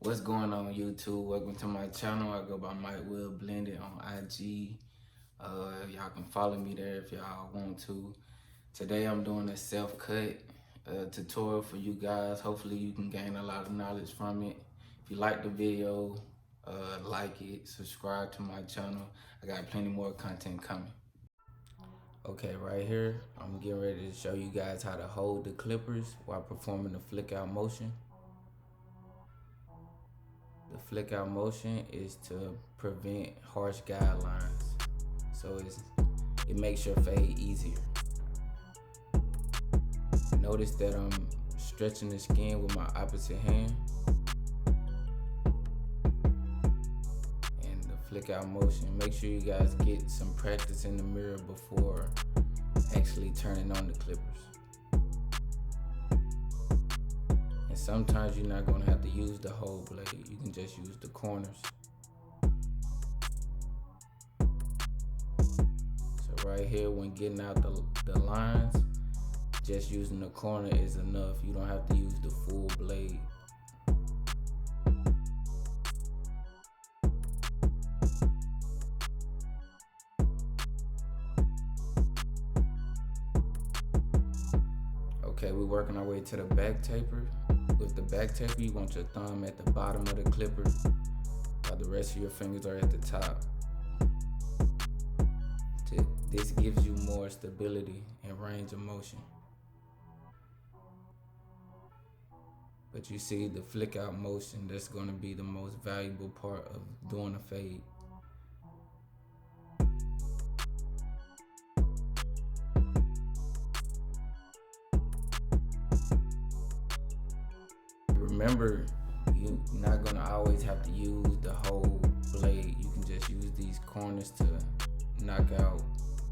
What's going on, YouTube? Welcome to my channel. I go by MikeWillBlendIt on IG. Y'all can follow me there if y'all want to. Today I'm doing a self-cut tutorial for you guys. Hopefully you can gain a lot of knowledge from it. If you like the video, like it, subscribe to my channel. I got plenty more content coming. Okay, right here, I'm getting ready to show you guys how to hold the clippers while performing the flick out motion. The flick out motion is to prevent harsh guidelines, so it makes your fade easier. Notice that I'm stretching the skin with my opposite hand, and the flick out motion. Make sure you guys get some practice in the mirror before actually turning on the clippers. Sometimes you're not going to have to use the whole blade. You can just use the corners. So right here, when getting out the lines, just using the corner is enough. You don't have to use the full blade. Okay, we're working our way to the back taper. With the back taper, you want your thumb at the bottom of the clipper, while the rest of your fingers are at the top. This gives you more stability and range of motion. But you see, the flick out motion, that's going to be the most valuable part of doing a fade. Remember, you're not gonna always have to use the whole blade. You can just use these corners to knock out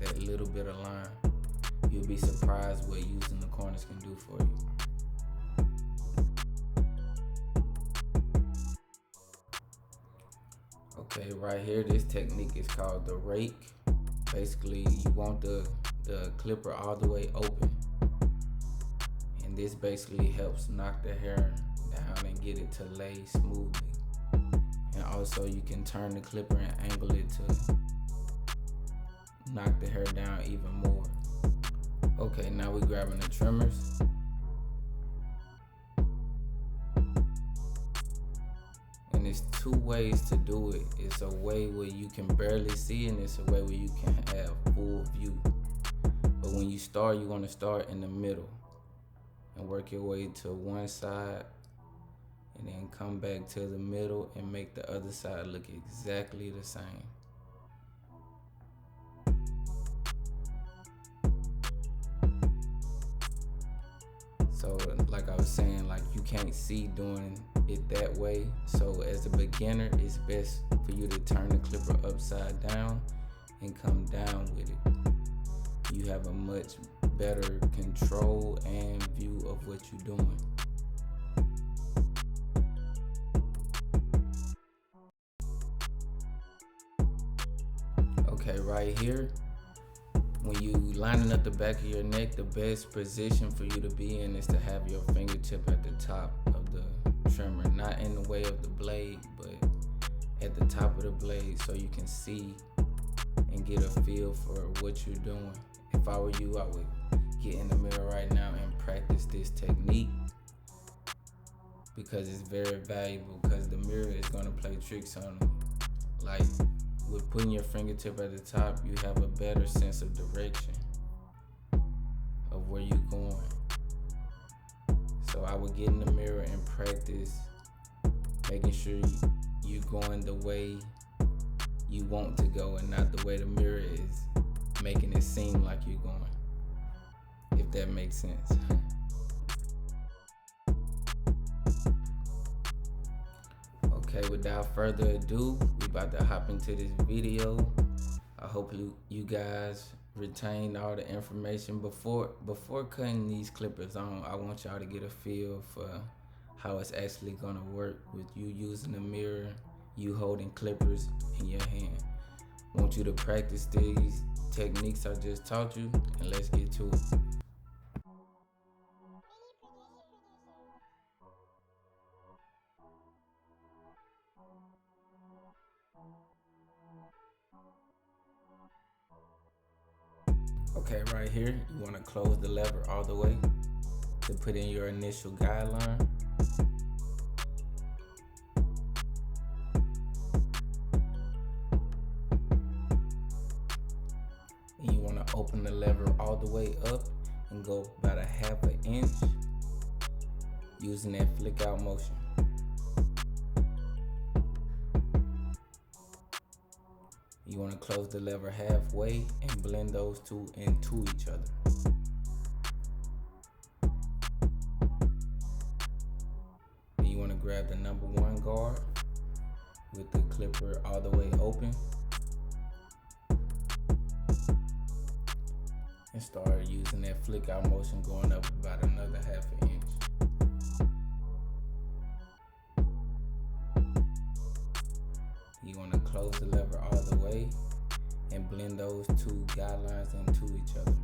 that little bit of line. You'll be surprised what using the corners can do for you. Okay, right here, this technique is called the rake. Basically, you want the clipper all the way open. And this basically helps knock the hair down and get it to lay smoothly. And also you can turn the clipper and angle it to knock the hair down even more. Okay, now we're grabbing the trimmers. And there's two ways to do it. It's a way where you can barely see, and it's a way where you can have full view. But when you start, you want to start in the middle and work your way to one side, and then come back to the middle and make the other side look exactly the same. So like I was saying, like you can't see doing it that way. So as a beginner, it's best for you to turn the clipper upside down and come down with it. You have a much better control and view of what you're doing. Okay, right here, when you lining up the back of your neck, the best position for you to be in is to have your fingertip at the top of the trimmer, not in the way of the blade, but at the top of the blade, so you can see and get a feel for what you're doing. If I were you, I would get in the mirror right now and practice this technique, because it's very valuable, because the mirror is going to play tricks on you. Like with putting your fingertip at the top, you have a better sense of direction of where you're going. So I would get in the mirror and practice making sure you're going the way you want to go and not the way the mirror is making it seem like you're going, if that makes sense. Okay, without further ado, we about to hop into this video. I hope you guys retain all the information before cutting these clippers on. I want y'all to get a feel for how it's actually gonna work with you using the mirror, you holding clippers in your hand. I want you to practice these techniques I just taught you, and let's get to it. Okay, right here, you want to close the lever all the way to put in your initial guideline. And you want to open the lever all the way up and go about 1/2 inch using that flick out motion. You want to close the lever halfway and blend those two into each other. And you want to grab the number 1 guard with the clipper all the way open and start using that flick out motion, going up about another 1/2 inch. You want to close the lever all the way and blend those two guidelines into each other.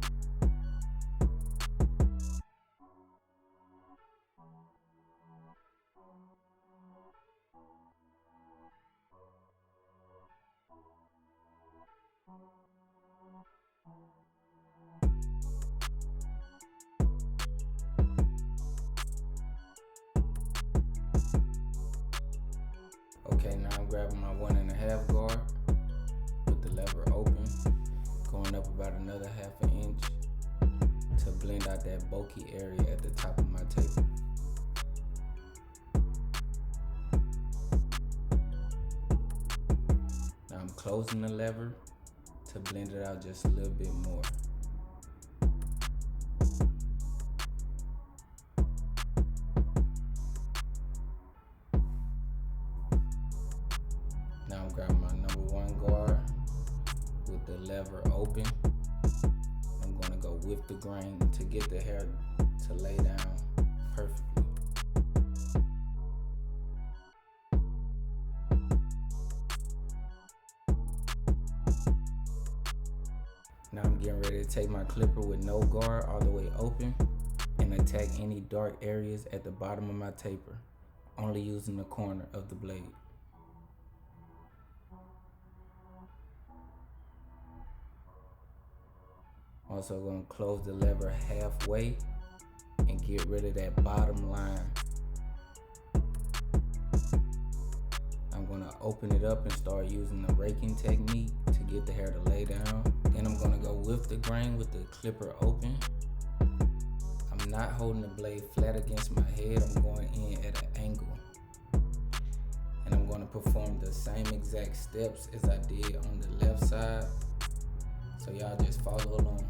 Okay, now I'm grabbing my 1.5 guard with the lever open, going up about another 1/2 inch to blend out that bulky area at the top of my taper. Now I'm closing the lever to blend it out just a little bit more. Now I'm grabbing my number 1 guard with the lever open. I'm going to go with the grain to get the hair to lay down perfectly. Now I'm getting ready to take my clipper with no guard all the way open and attack any dark areas at the bottom of my taper, only using the corner of the blade. Also going to close the lever halfway and get rid of that bottom line. I'm going to open it up and start using the raking technique to get the hair to lay down. Then I'm going to go with the grain with the clipper open. I'm not holding the blade flat against my head. I'm going in at an angle. And I'm going to perform the same exact steps as I did on the left side. So y'all just follow along.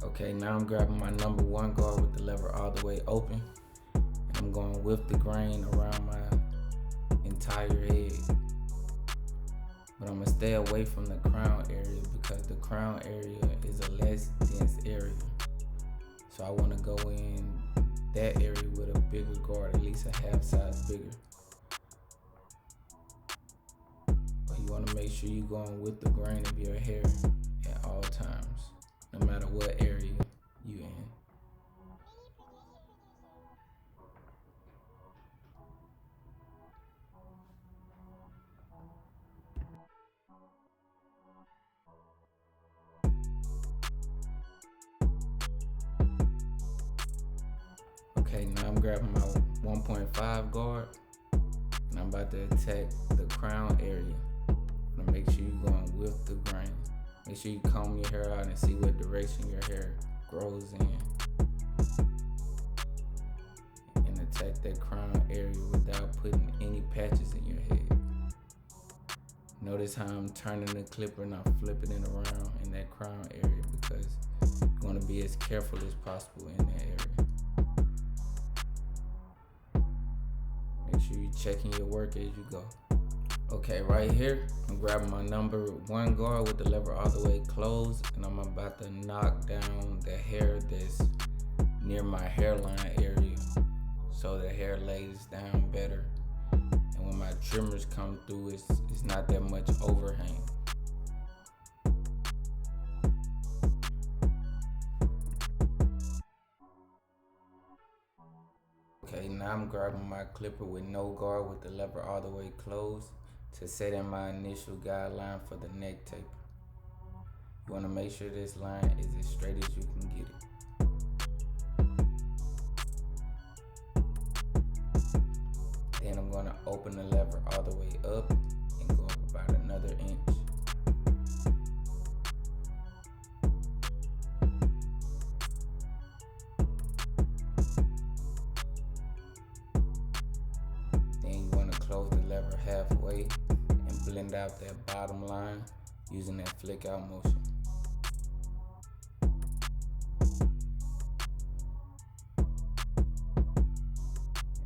Okay, now I'm grabbing my number 1 guard with the lever all the way open. And I'm going with the grain around my entire head. But I'm going to stay away from the crown area because the crown area is a less dense area. So I want to go in that area with a bigger guard, at least a half size bigger. But you want to make sure you're going with the grain of your hair at all times, no matter what area you in. Okay, now I'm grabbing my 1.5 guard and I'm about to attack the crown area. I'm gonna make sure you're going with the grain. Make sure you comb your hair out and see what direction your hair grows in. And attack that crown area without putting any patches in your head. Notice how I'm turning the clipper and I'm flipping it around in that crown area because you want to be as careful as possible in that area. Make sure you're checking your work as you go. Okay, right here, I'm grabbing my number 1 guard with the lever all the way closed, and I'm about to knock down the hair that's near my hairline area so the hair lays down better. And when my trimmers come through, it's not that much overhang. Okay, now I'm grabbing my clipper with no guard with the lever all the way closed to set in my initial guideline for the neck taper. You want to make sure this line is as straight as you can get it. Then I'm going to open the lever all the way up and go up about another inch. Then you want to close the lever halfway and blend out that bottom line using that flick out motion.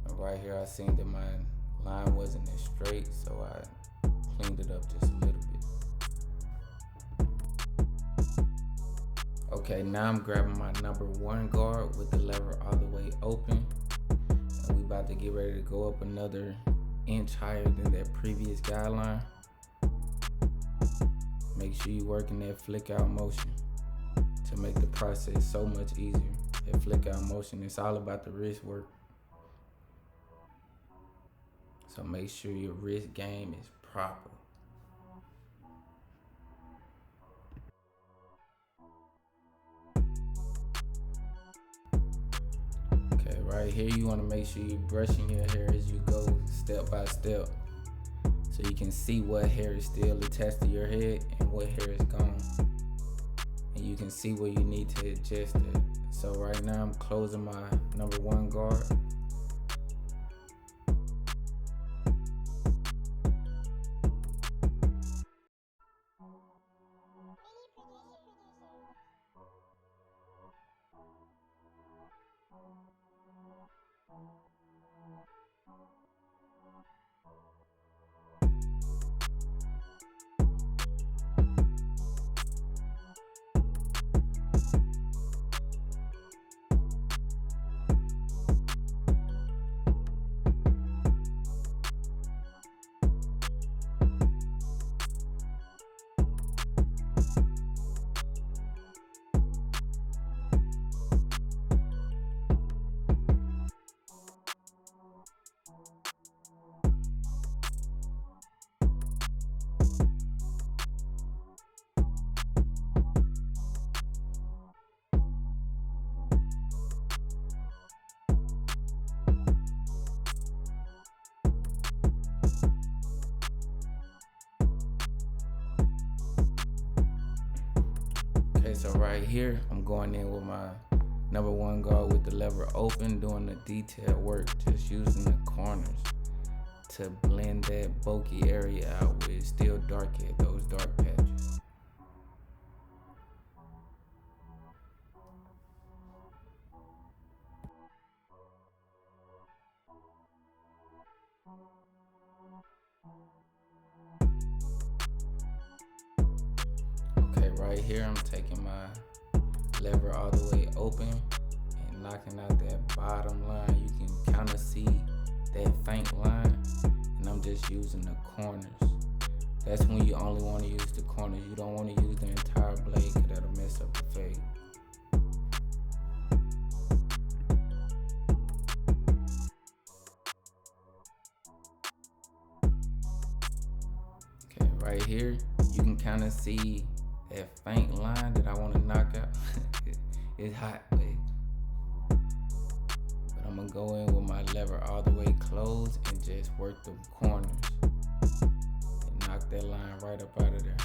And right here I seen that my line wasn't as straight, so I cleaned it up just a little bit. Okay, now I'm grabbing my number 1 guard with the lever all the way open, and we about to get ready to go up another inch higher than that previous guideline. Make sure you're working that flick out motion to make the process so much easier. That flick out motion, it's all about the wrist work. So make sure your wrist game is proper. Okay, right here you want to make sure you're brushing your hair as you go step by step, so you can see what hair is still attached to your head and what hair is gone. And you can see where you need to adjust it. So right now I'm closing my number 1 guard. Okay, so right here, I'm going in with my number 1 guard with the lever open, doing the detail work, just using the corners to blend that bulky area out where it's still dark at those dark patches. Okay, right here I'm taking my lever all the way open and knocking out that bottom line. You can kind of see that faint line, and I'm just using the corners. That's when you only want to use the corners. You don't want to use the entire blade because that'll mess up the fade. Okay, right here you can kind of see that faint line that I want to knock out. It's hot, but I'm I'm gonna go in with my lever all the way closed and just work the corners and knock that line right up out of there.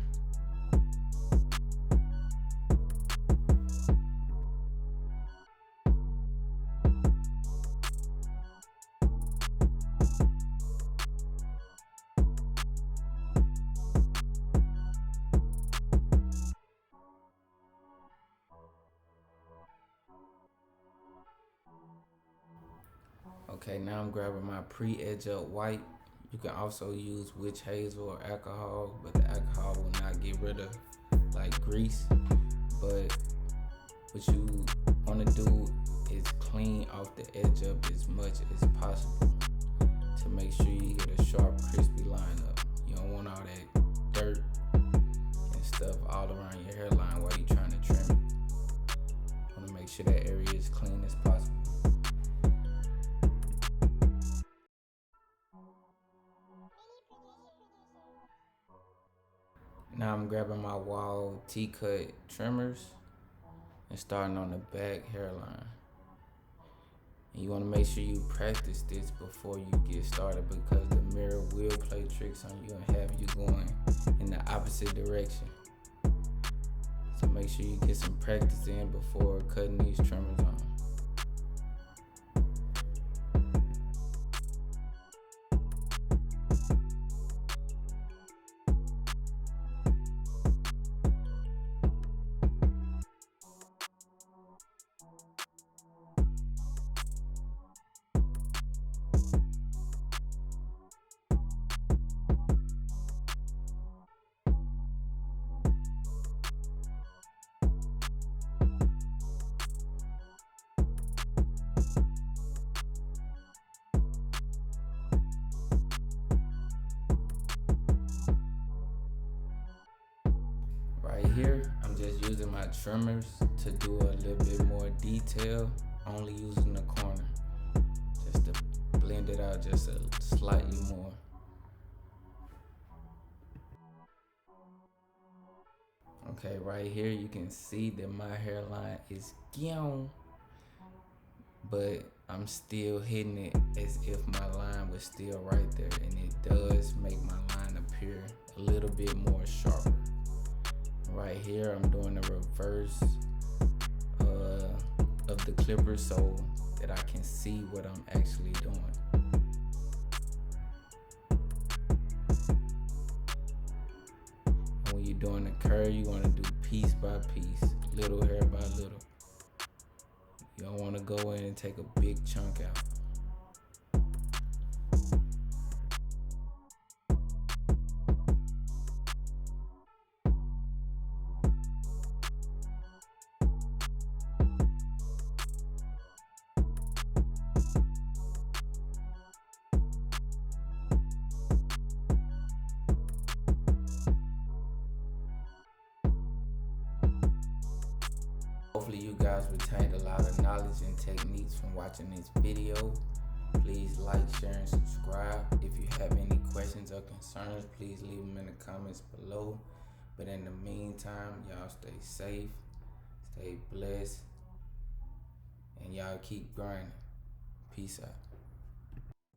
Okay, now I'm grabbing my pre-edge up wipe. You can also use witch hazel or alcohol, but the alcohol will not get rid of like grease. But what you want to do is clean off the edge up as much as possible to make sure you get a sharp, crispy line up. You don't want all that dirt and stuff all around your hairline while you're trying to trim it. You want to make sure that area is clean as possible. Now I'm grabbing my wall T-cut trimmers and starting on the back hairline. And you want to make sure you practice this before you get started, because the mirror will play tricks on you and have you going in the opposite direction. So make sure you get some practice in before cutting these trimmers on. Right here, I'm just using my trimmers to do a little bit more detail, only using the corner, just to blend it out just slightly more. Okay, right here you can see that my hairline is gone, but I'm still hitting it as if my line was still right there, and it does make my line appear a little bit more sharper. Right here, I'm doing the reverse of the clipper so that I can see what I'm actually doing. And when you're doing the curl, you want to do piece by piece, little hair by little. You don't want to go in and take a big chunk out. Hopefully you guys retained a lot of knowledge and techniques from watching this video. Please like, share, and subscribe. If you have any questions or concerns, please leave them in the comments below. But in the meantime, y'all stay safe, stay blessed, and y'all keep grinding. Peace out.